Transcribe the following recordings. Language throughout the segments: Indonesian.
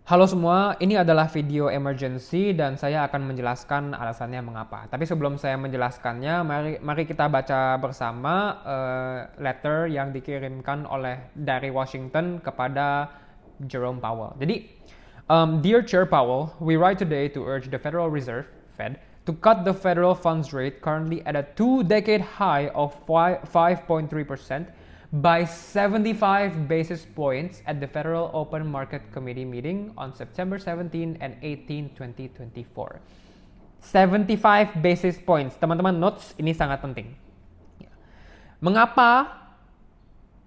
Halo semua, ini adalah video emergency dan saya akan menjelaskan alasannya mengapa. Tapi sebelum saya menjelaskannya, mari kita baca bersama letter yang dikirimkan dari Washington kepada Jerome Powell. Jadi, Dear Chair Powell, we write today to urge the Federal Reserve (Fed) to cut the federal funds rate currently at a two-decade high of 5.3% by 75 basis points at the Federal Open Market Committee meeting on September 17 and 18, 2024. 75 basis points. Teman-teman, notes ini sangat penting. Mengapa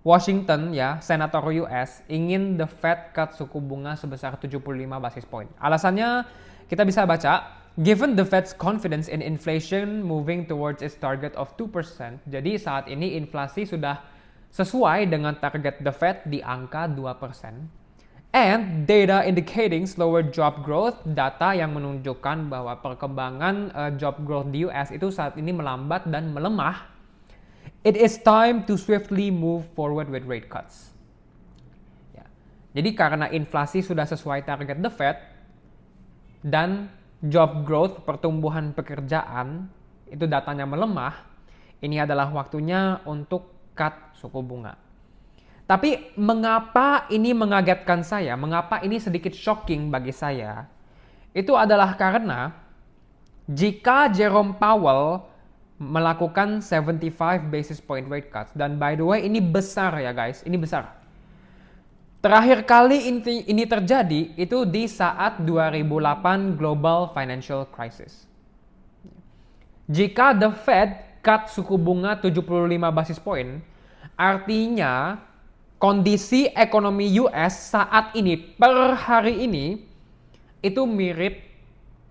Washington, senator US, ingin the Fed cut suku bunga sebesar 75 basis point? Alasannya kita bisa baca, given the Fed's confidence in inflation moving towards its target of 2%, jadi saat ini inflasi sudah sesuai dengan target the Fed di angka 2%. And data indicating slower job growth, data yang menunjukkan bahwa perkembangan job growth di US itu saat ini melambat dan melemah. It is time to swiftly move forward with rate cuts. Jadi karena inflasi sudah sesuai target the Fed dan job growth, pertumbuhan pekerjaan, itu datanya melemah, ini adalah waktunya untuk cut suku bunga. Tapi mengapa ini mengagetkan saya, mengapa ini sedikit shocking bagi saya, itu adalah karena jika Jerome Powell melakukan 75 basis point rate cuts, dan by the way ini besar ya guys, ini besar. Terakhir kali ini terjadi itu di saat 2008 Global Financial Crisis. Jika the Fed cut suku bunga 75 basis point, artinya kondisi ekonomi US saat ini, per hari ini, itu mirip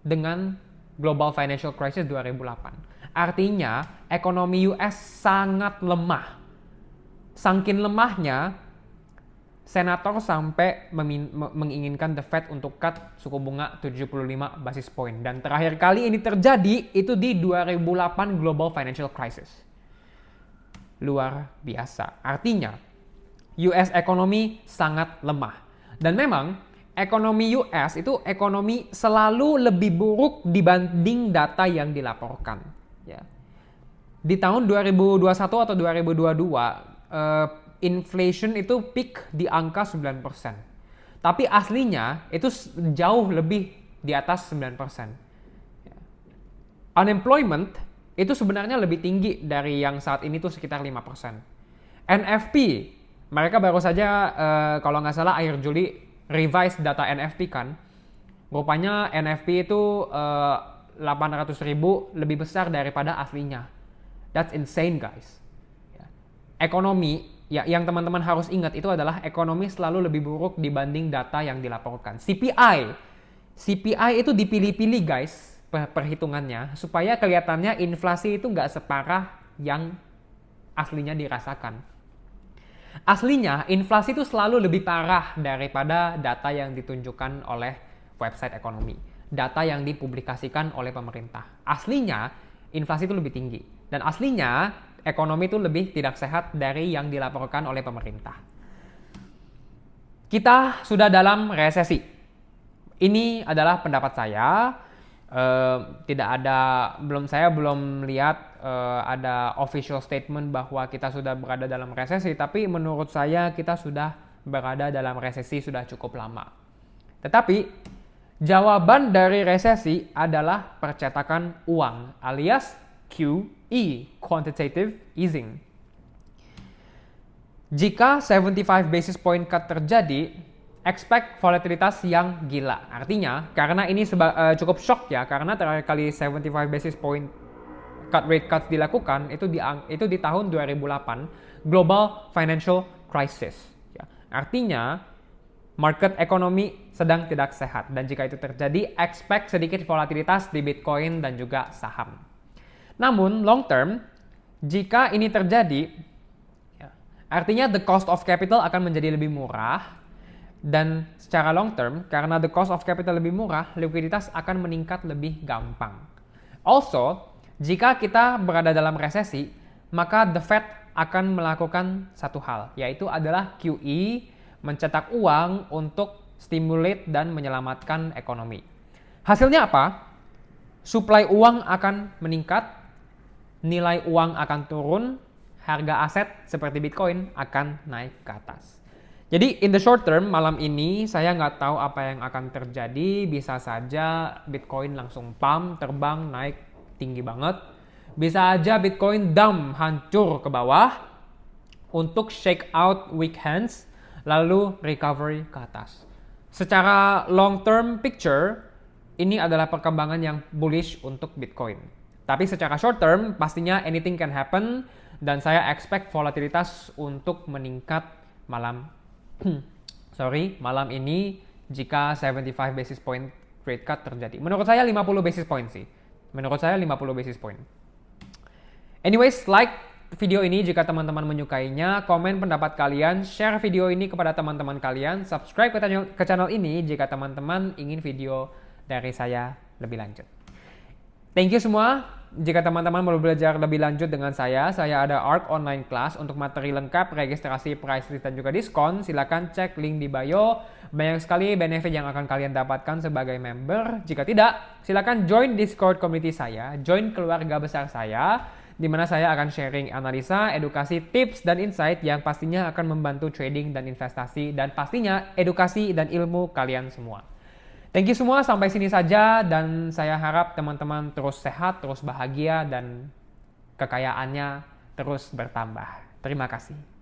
dengan Global Financial Crisis 2008. Artinya, ekonomi US sangat lemah. Saking lemahnya, senator sampai menginginkan the Fed untuk cut suku bunga 75 basis point. Dan terakhir kali ini terjadi itu di 2008 Global Financial Crisis. Luar biasa. Artinya, US ekonomi sangat lemah. Dan memang, ekonomi US itu ekonomi selalu lebih buruk dibanding data yang dilaporkan. Ya. Di tahun 2021 atau 2022, inflation itu peak di angka 9%. Tapi aslinya itu jauh lebih di atas 9%. Unemployment itu sebenarnya lebih tinggi dari yang saat ini tuh sekitar 5%. NFP, mereka baru saja kalau nggak salah akhir Juli revise data NFP kan. Rupanya NFP itu 800.000 lebih besar daripada aslinya. That's insane guys. Ekonomi, yang teman-teman harus ingat itu adalah ekonomi selalu lebih buruk dibanding data yang dilaporkan. CPI itu dipilih-pilih guys perhitungannya supaya kelihatannya inflasi itu nggak separah yang aslinya dirasakan. Aslinya inflasi itu selalu lebih parah daripada data yang ditunjukkan oleh website ekonomi. Data yang dipublikasikan oleh pemerintah. Aslinya inflasi itu lebih tinggi. Dan aslinya ekonomi itu lebih tidak sehat dari yang dilaporkan oleh pemerintah. Kita sudah dalam resesi. Ini adalah pendapat saya. Saya belum lihat ada official statement bahwa kita sudah berada dalam resesi, tapi menurut saya kita sudah berada dalam resesi sudah cukup lama. Tetapi jawaban dari resesi adalah percetakan uang alias QE, quantitative easing. Jika 75 basis point cut terjadi, expect volatilitas yang gila. Artinya, karena ini cukup shock ya, karena terakhir kali 75 basis point rate cuts dilakukan itu di tahun 2008 Global Financial Crisis. Ya. Artinya, market ekonomi sedang tidak sehat. Dan jika itu terjadi, expect sedikit volatilitas di Bitcoin dan juga saham. Namun, long term, jika ini terjadi, artinya the cost of capital akan menjadi lebih murah, dan secara long term, karena the cost of capital lebih murah, likuiditas akan meningkat lebih gampang. Also, jika kita berada dalam resesi, maka the Fed akan melakukan satu hal, yaitu adalah QE, mencetak uang untuk stimulate dan menyelamatkan ekonomi. Hasilnya apa? Suplai uang akan meningkat, nilai uang akan turun, harga aset seperti Bitcoin akan naik ke atas. Jadi in the short term, malam ini saya nggak tahu apa yang akan terjadi. Bisa saja Bitcoin langsung pump, terbang, naik tinggi banget. Bisa aja Bitcoin dump, hancur ke bawah untuk shake out weak hands, lalu recovery ke atas. Secara long term picture, ini adalah perkembangan yang bullish untuk Bitcoin. Tapi secara short term, pastinya anything can happen, dan saya expect volatilitas untuk meningkat malam ini jika 75 basis point rate cut terjadi. Menurut saya 50 basis point sih. Anyways, like video ini jika teman-teman menyukainya, komen pendapat kalian, share video ini kepada teman-teman kalian, subscribe ke channel ini jika teman-teman ingin video dari saya lebih lanjut. Thank you semua. Jika teman-teman mau belajar lebih lanjut dengan saya ada ARK online class untuk materi lengkap, registrasi, price list, dan juga diskon. Silakan cek link di bio. Banyak sekali benefit yang akan kalian dapatkan sebagai member. Jika tidak, silakan join Discord community saya, join keluarga besar saya, di mana saya akan sharing analisa, edukasi, tips, dan insight yang pastinya akan membantu trading dan investasi, dan pastinya edukasi dan ilmu kalian semua. Thank you semua, sampai sini saja, dan saya harap teman-teman terus sehat, terus bahagia, dan kekayaannya terus bertambah. Terima kasih.